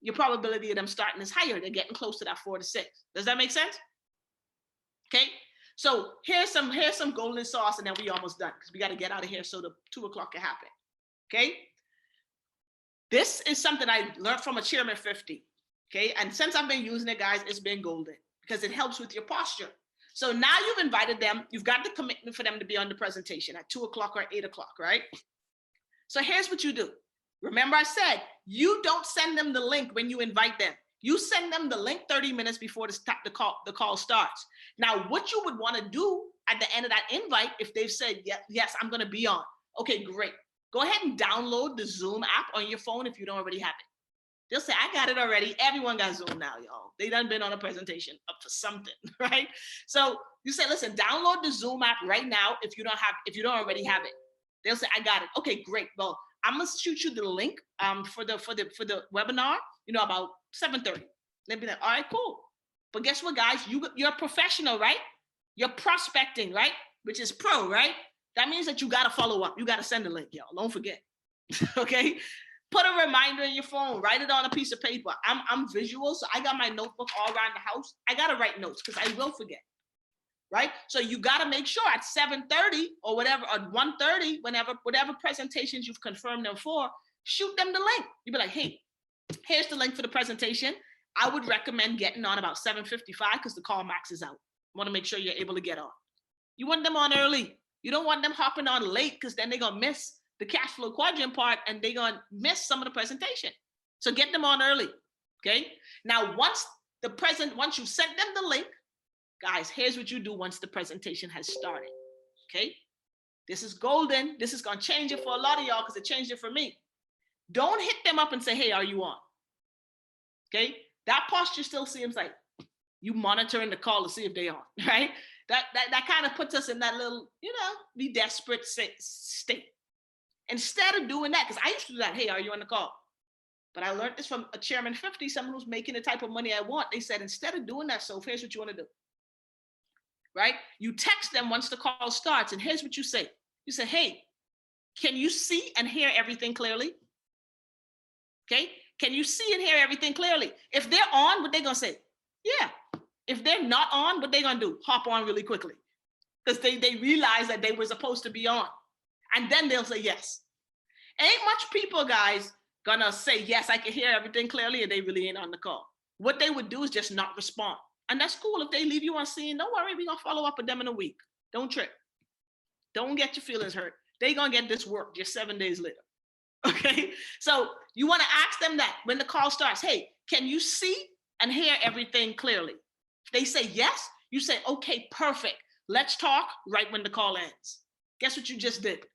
Your probability of them starting is higher. They're getting close to that 4 to 6. Does that make sense? Okay. So here's some golden sauce, and then we almost done because we got to get out of here so the 2 o'clock can happen. Okay. This is something I learned from a Chairman 50. Okay. And since I've been using it, guys, it's been golden because it helps with your posture. So now you've invited them. You've got the commitment for them to be on the presentation at 2 o'clock or 8 o'clock, right? So here's what you do. Remember I said, you don't send them the link when you invite them. You send them the link 30 minutes before the call starts. Now, what you would want to do at the end of that invite, if they've said, yes, I'm going to be on. Okay, great. Go ahead and download the Zoom app on your phone if you don't already have it. They'll say, I got it already. Everyone got Zoom now, y'all. They done been on a presentation up for something, right? So you say, listen, download the Zoom app right now if you don't already have it. They'll say, I got it. Okay, great. Well, I'm gonna shoot you the link for the webinar, about 7:30. They'll be like, all right, cool. But guess what, guys? You're a professional, right? You're prospecting, right? Which is pro, right? That means that you gotta follow up. You gotta send the link, y'all. Don't forget. Okay? Put a reminder in your phone. Write it on a piece of paper. I'm visual, so I got my notebook all around the house. I gotta write notes because I will forget. Right? So you got to make sure at 7:30 or whatever, or 1:30, whatever presentations you've confirmed them for, shoot them the link. You'd be like, hey, here's the link for the presentation. I would recommend getting on about 7:55 because the call maxes out. Want to make sure you're able to get on. You want them on early. You don't want them hopping on late because then they're going to miss the cash flow quadrant part and they're going to miss some of the presentation. So get them on early. Okay. Now, once you sent them the link, guys, here's what you do once the presentation has started, okay? This is golden. This is going to change it for a lot of y'all because it changed it for me. Don't hit them up and say, hey, are you on? Okay? That posture still seems like you monitoring the call to see if they on, right? That kind of puts us in that little, be desperate state. Instead of doing that, because I used to do that, hey, are you on the call? But I learned this from a Chairman 50, someone who's making the type of money I want. They said, instead of doing that, so here's what you want to do. Right? You text them once the call starts, and here's what you say. You say, hey, can you see and hear everything clearly? Okay? Can you see and hear everything clearly? If they're on, what they gonna say? Yeah. If they're not on, what they gonna do? Hop on really quickly. Because they realize that they were supposed to be on. And then they'll say yes. Ain't much people, guys, gonna say, yes, I can hear everything clearly, and they really ain't on the call. What they would do is just not respond. And that's cool. If they leave you on scene, don't worry. We're going to follow up with them in a week. Don't trip. Don't get your feelings hurt. They're going to get this work just 7 days later. Okay? So you want to ask them that when the call starts. Hey, can you see and hear everything clearly? If they say yes, you say, okay, perfect. Let's talk right when the call ends. Guess what you just did?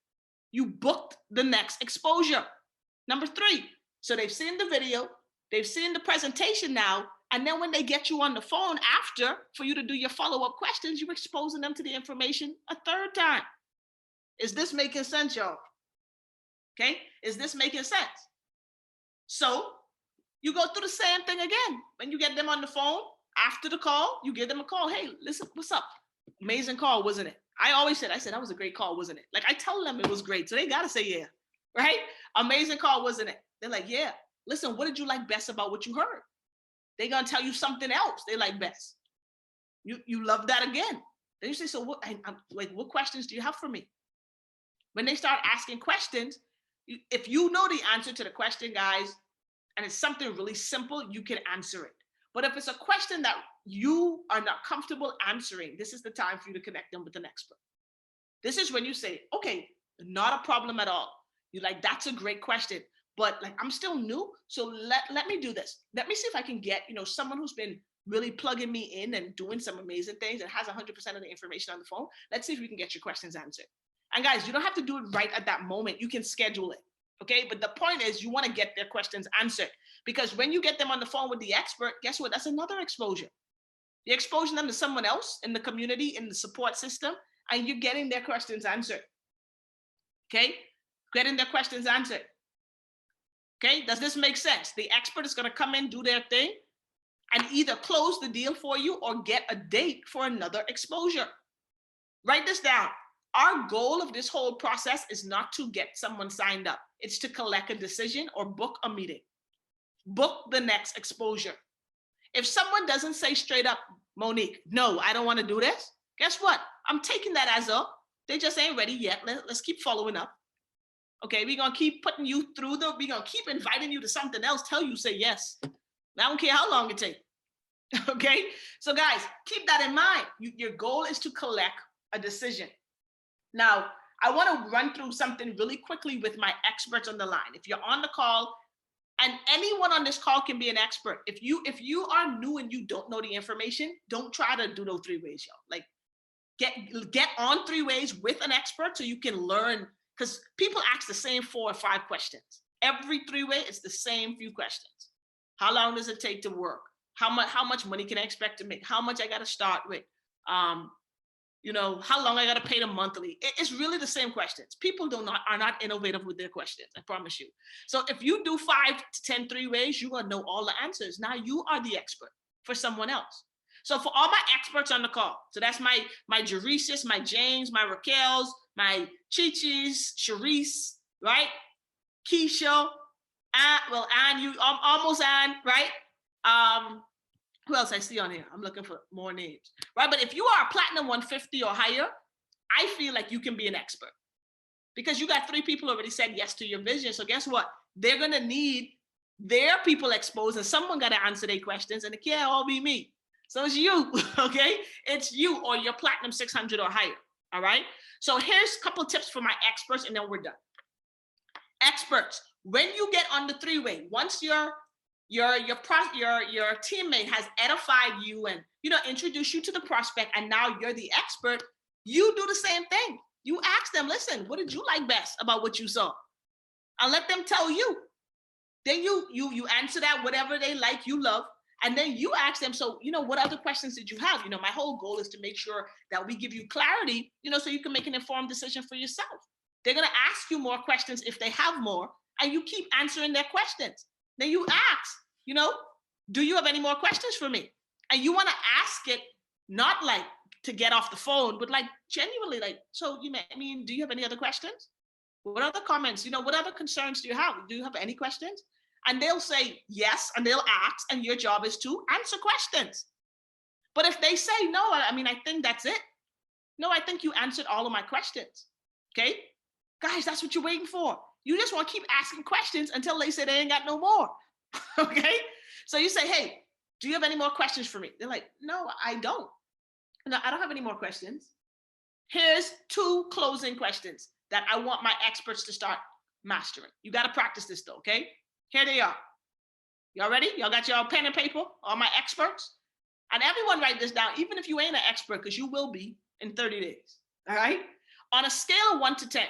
You booked the next exposure. Number 3. So they've seen the video. They've seen the presentation now. And then when they get you on the phone after for you to do your follow-up questions, you're exposing them to the information a 3rd time. Is this making sense, y'all? Okay? Is this making sense? So you go through the same thing again. When you get them on the phone after the call, you give them a call. Hey, listen, what's up? Amazing call, wasn't it? I said, that was a great call, wasn't it? Like I tell them it was great. So they got to say, yeah, right? Amazing call, wasn't it? They're like, yeah. Listen, what did you like best about what you heard? They're going to tell you something else they like best. You love that again. Then you say, so what questions do you have for me? When they start asking questions, if you know the answer to the question, guys, and it's something really simple, you can answer it. But if it's a question that you are not comfortable answering, this is the time for you to connect them with an expert. This is when you say, okay, not a problem at all. You're like, that's a great question. But like, I'm still new. So let me do this. Let me see if I can get, someone who's been really plugging me in and doing some amazing things and has 100% of the information on the phone. Let's see if we can get your questions answered. And guys, you don't have to do it right at that moment. You can schedule it. Okay. But the point is you want to get their questions answered, because when you get them on the phone with the expert, guess what? That's another exposure. You're exposing them to someone else in the community, in the support system, and you're getting their questions answered. Okay. Getting their questions answered. Okay. Does this make sense? The expert is going to come in, do their thing, and either close the deal for you or get a date for another exposure. Write this down. Our goal of this whole process is not to get someone signed up. It's to collect a decision or book a meeting. Book the next exposure. If someone doesn't say straight up, Monique, no, I don't want to do this, guess what? I'm taking that as they just ain't ready yet. Let's keep following up. Okay, we're going to keep putting you through we're going to keep inviting you to something else, tell you say yes. I don't care how long it takes. Okay, so guys, keep that in mind. Your goal is to collect a decision. Now, I want to run through something really quickly with my experts on the line. If you're on the call, and anyone on this call can be an expert. If you are new and you don't know the information, don't try to do those 3 ways, y'all. Like get on 3 ways with an expert so you can learn, because people ask the same 4 or 5 questions. Every 3 way, it's the same few questions. How long does it take to work? How much money can I expect to make? How much I got to start with? How long I got to pay them monthly? It's really the same questions. People are not innovative with their questions, I promise you. So if you do 5 to 10 3 ways, you're going to know all the answers. Now you are the expert for someone else. So for all my experts on the call, so that's my Jeresis, my James, my Raquels, my Chichis, Sharice, right? Keisha, Ann, you almost Ann, right? Who else I see on here? I'm looking for more names, right? But if you are a platinum 150 or higher, I feel like you can be an expert, because you got 3 people already said yes to your vision. So guess what? They're going to need their people exposed, and someone got to answer their questions, and it can't all be me. So it's you, okay? It's you or your platinum 600 or higher, all right? So here's a couple of tips for my experts, and then we're done. Experts, when you get on the 3-way, once your teammate has edified you and introduced you to the prospect, and now you're the expert, you do the same thing. You ask them, listen, what did you like best about what you saw? And let them tell you. Then you answer that, whatever they like, you love, and then you ask them, so what other questions did you have? My whole goal is to make sure that we give you clarity, so you can make an informed decision for yourself. They're going to ask you more questions if they have more, and you keep answering their questions. Then you ask, do you have any more questions for me? And you want to ask it not like to get off the phone, but like genuinely, like, so do you have any other questions? What other comments? What other concerns do you have? Do you have any questions? And they'll say yes, and they'll ask, and your job is to answer questions. But if they say no, I think that's it. No, I think you answered all of my questions. Okay, guys, that's what you're waiting for. You just want to keep asking questions until they say they ain't got no more. Okay, so you say, hey, do you have any more questions for me? They're like, no, I don't. No, I don't have any more questions. Here's 2 closing questions that I want my experts to start mastering. You got to practice this though, okay? Here they are. Y'all ready? Y'all got your pen and paper? All my experts? And everyone write this down, even if you ain't an expert, because you will be in 30 days, all right? On a scale of 1 to 10,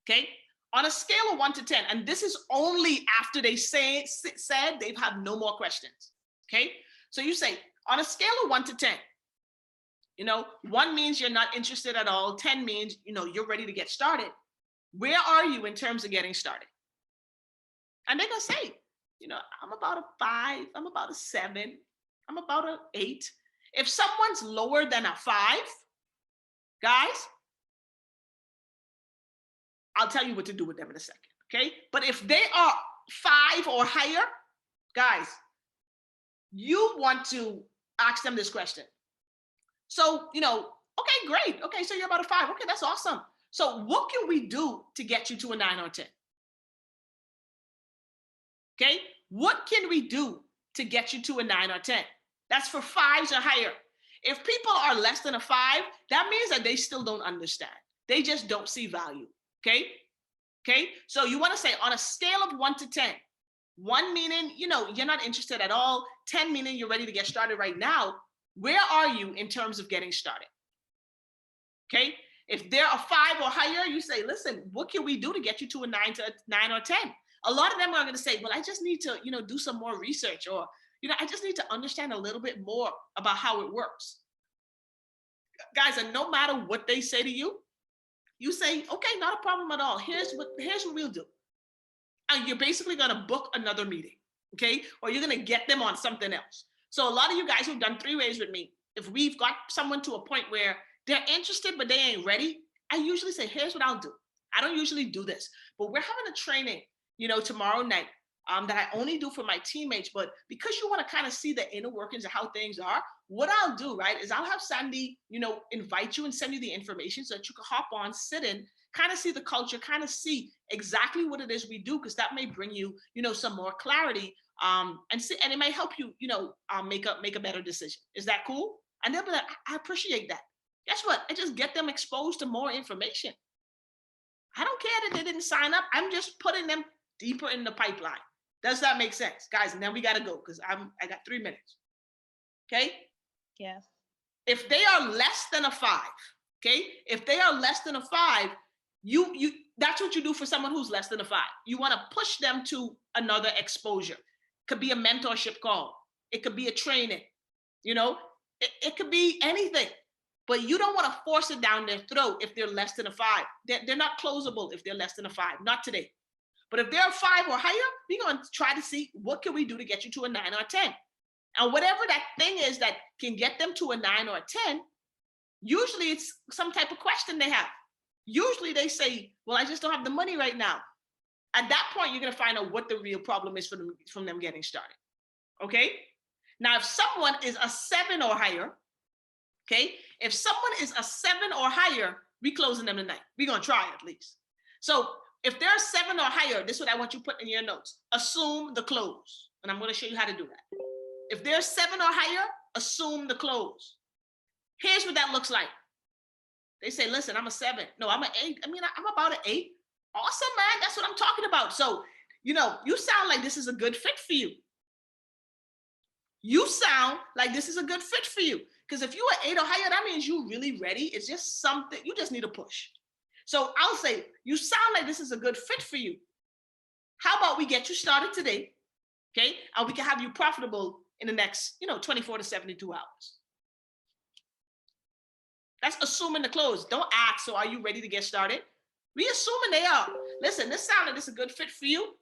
okay? On a scale of 1 to 10, and this is only after they said they've had no more questions, okay? So you say, on a scale of 1 to 10, 1 means you're not interested at all. 10 means, you're ready to get started. Where are you in terms of getting started? And they're going to say, I'm about a 5, I'm about a 7, I'm about an 8. If someone's lower than a 5, guys, I'll tell you what to do with them in a second, okay? But if they are 5 or higher, guys, you want to ask them this question. So, okay, great. Okay, so you're about a 5. Okay, that's awesome. So what can we do to get you to a 9 or 10? Okay, what can we do to get you to a 9 or 10? That's for 5s or higher. If people are less than a 5, that means that they still don't understand. They just don't see value. Okay. So you want to say on a scale of 1 to 10, 1 meaning, you're not interested at all. 10 meaning you're ready to get started right now. Where are you in terms of getting started? Okay. If there are 5 or higher, you say, listen, what can we do to get you to a 9 or 10? A lot of them are going to say, well, I just need to, do some more research, or, I just need to understand a little bit more about how it works. Guys, and no matter what they say to you, you say, okay, not a problem at all. Here's what we'll do. And you're basically going to book another meeting, okay? Or you're going to get them on something else. So a lot of you guys who've done 3 ways with me, if we've got someone to a point where they're interested, but they ain't ready, I usually say, here's what I'll do. I don't usually do this, but we're having a training, tomorrow night that I only do for my teammates. But because you want to kind of see the inner workings of how things are, what I'll do, right, is I'll have Sandy, invite you and send you the information so that you can hop on, sit in, kind of see the culture, kind of see exactly what it is we do, because that may bring you, some more clarity, and it might help you, make a better decision. Is that cool? And they'll be like, I appreciate that. Guess what? I just get them exposed to more information. I don't care that they didn't sign up. I'm just putting them deeper in the pipeline. Does that make sense, guys? And then we got to go because I got 3 minutes. Okay. Yes. If they are less than a 5, okay. If they are less than a 5, you that's what you do for someone who's less than a 5. You want to push them to another exposure. Could be a mentorship call. It could be a training. It could be anything. But you don't want to force it down their throat if they're less than a 5. They're not closable if they're less than a 5. Not today. But if they're a 5 or higher, we're going to try to see what can we do to get you to a 9 or a 10. And whatever that thing is that can get them to a 9 or a 10, usually it's some type of question they have. Usually they say, well, I just don't have the money right now. At that point, you're going to find out what the real problem is from them getting started. Okay? Now, if someone is a 7 or higher, okay, if someone is a 7 or higher, we closing them tonight. We're going to try at least. So if they're 7 or higher, this is what I want you to put in your notes. Assume the close. And I'm going to show you how to do that. If they're 7 or higher, assume the close. Here's what that looks like. They say, listen, I'm a 7. No, I'm an 8. I mean, I'm about an 8. Awesome, man. That's what I'm talking about. So, you sound like this is a good fit for you. You sound like this is a good fit for you. Because if you're an 8 or higher, that means you're really ready. It's just something, you just need a push. So I'll say, you sound like this is a good fit for you. How about we get you started today, okay? And we can have you profitable in the next, 24 to 72 hours. That's assuming the close. Don't ask, so are you ready to get started? We assuming they are. Listen, this sounds like this is a good fit for you.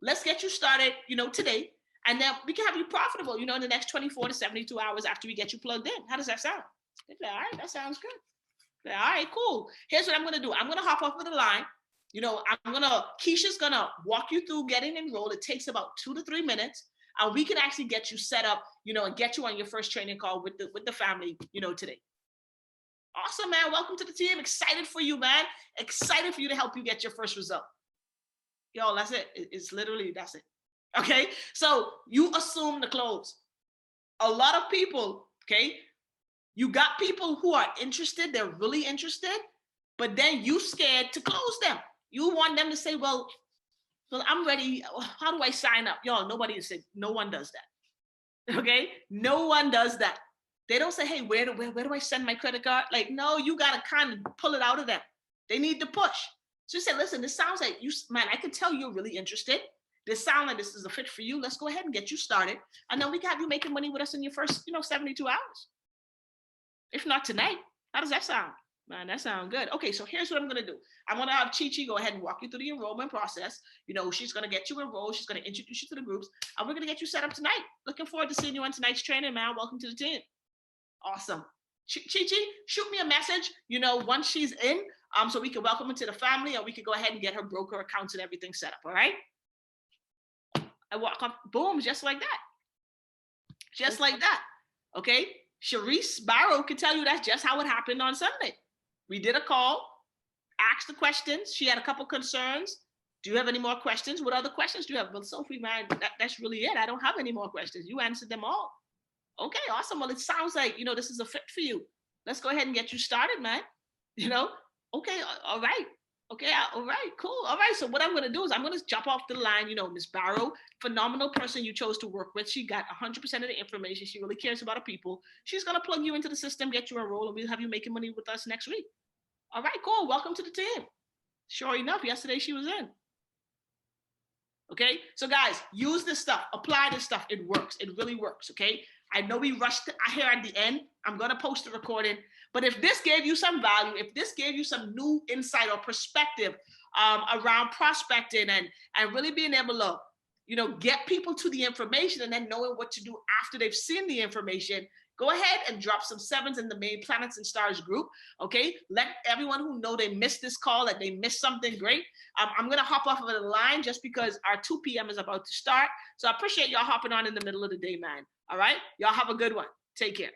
Let's get you started, today. And then we can have you profitable, in the next 24 to 72 hours after we get you plugged in. How does that sound? All right, that sounds good. All right, cool. Here's what I'm going to do. I'm going to hop off of the line. Keisha's going to walk you through getting enrolled. It takes about 2 to 3 minutes. And we can actually get you set up, and get you on your first training call with the family, today. Awesome, man. Welcome to the team. Excited for you, man. Excited for you to help you get your first result. Yo, that's it. It's literally, that's it. Okay, so you assume the close. A lot of people, okay, you got people who are interested, they're really interested, but then you scared to close them. You want them to say, well, I'm ready. How do I sign up? Y'all, no one does that. Okay, no one does that. They don't say, hey, where do I send my credit card? Like, no, you got to kind of pull it out of them. They need to push. So you say, listen, this sounds like you, man, I can tell you're really interested. This sounds like this is a fit for you. Let's go ahead and get you started. And then we can have you making money with us in your first, 72 hours. If not tonight, how does that sound? Man, that sounds good. Okay, so here's what I'm going to do. I'm going to have Chi-Chi go ahead and walk you through the enrollment process. She's going to get you enrolled. She's going to introduce you to the groups. And we're going to get you set up tonight. Looking forward to seeing you on tonight's training, man. Welcome to the team. Awesome. Chi-Chi, shoot me a message, once she's in, so we can welcome her to the family, and we can go ahead and get her broker accounts and everything set up, all right? I walk up, boom, just like that. Just like that, okay? Sharice Barrow can tell you that's just how it happened on Sunday. We did a call, asked the questions. She had a couple concerns. Do you have any more questions? What other questions do you have? Well, Sophie, man, that's really it. I don't have any more questions. You answered them all. Okay, awesome. Well, it sounds like, this is a fit for you. Let's go ahead and get you started, man. Okay, all right. Okay, all right, cool. All right, so what I'm going to do is I'm going to jump off the line. You know, Miss Barrow, phenomenal person you chose to work with. She got 100% of the information. She really cares about her people. She's going to plug you into the system, get you enrolled, and we'll have you making money with us next week. All right, cool. Welcome to the team. Sure enough, yesterday she was in. Okay, so guys, use this stuff, apply this stuff. It works. It really works. Okay, I know we rushed here at the end. I'm going to post the recording. But if this gave you some value, if this gave you some new insight or perspective around prospecting and really being able to, you know, get people to the information and then knowing what to do after they've seen the information, go ahead and drop some 7s in the main Planets and Stars group. Okay, let everyone who know they missed this call, that they missed something great. I'm going to hop off of the line just because our 2 p.m. is about to start. So I appreciate y'all hopping on in the middle of the day, man. All right, y'all have a good one. Take care.